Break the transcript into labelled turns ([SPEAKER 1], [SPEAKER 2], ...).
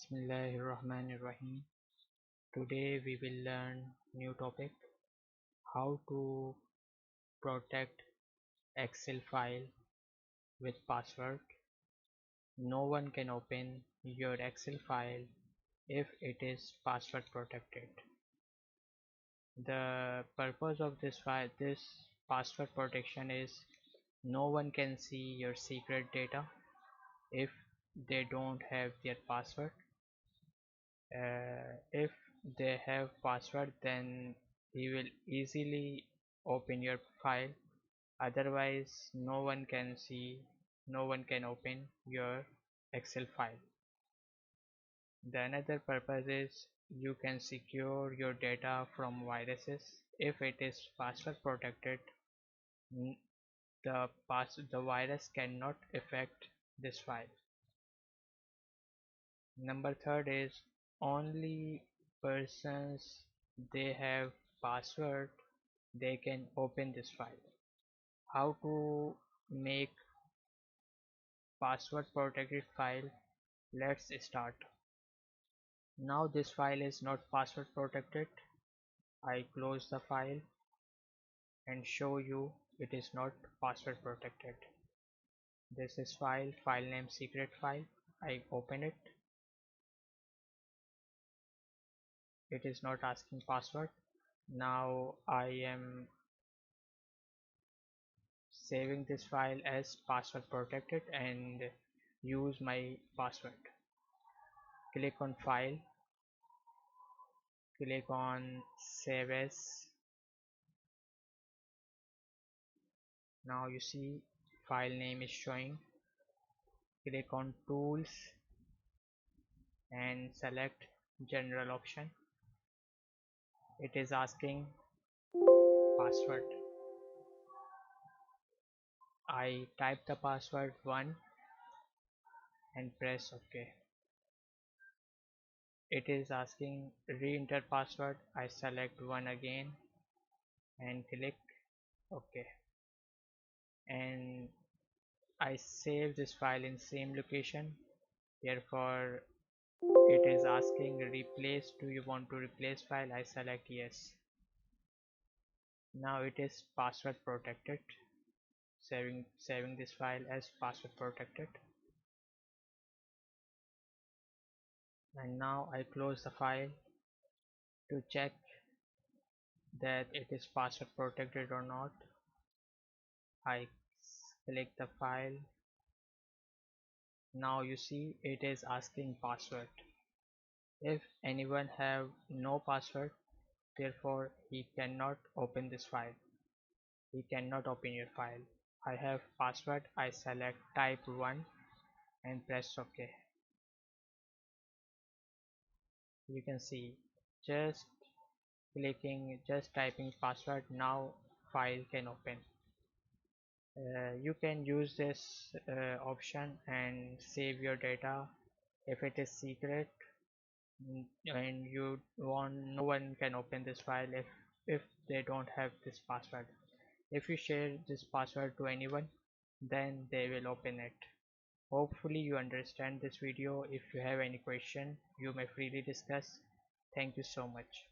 [SPEAKER 1] Bismillahirrahmanirrahim. Today we will learn new topic, how to protect Excel file with password. No one can open your Excel file if it is password protected. The purpose of this password protection is no one can see your secret data if they don't have their password. If they have password, then he will easily open your file. Otherwise no one can see, no one can open your Excel file. The another purpose is you can secure your data from viruses. If it is password protected, the virus cannot affect this file. Number third is only persons they have password they can open this file. How to make password protected file? Let's start. Now this file is not password protected. I close the file and show you it is not password protected. This is file name secret file. I open it. It is not asking password. Now I am saving this file as password protected and use my password. Click on file, click on save as. Now you see file name is showing. Click on tools and select general option. It is asking password. I type the password 1 and press OK. It is asking re-enter password. I select 1 again and click OK, and I save this file in same location. Therefore it is asking replace, do you want to replace file? I select yes. Now it is password protected, saving this file as password protected. And now I close the file to check that it is password protected or not. I click the file. Now you see it is asking password. If anyone have no password, therefore he cannot open this file. He cannot open your file. I have password. I select type 1 and press OK. You can see just just typing password, now file can open. You can use this option and save your data if it is secret and you want no one can open this file if they don't have this password. If you share this password to anyone, then they will open it. Hopefully you understand this video. If you have any question, you may freely discuss. Thank you so much.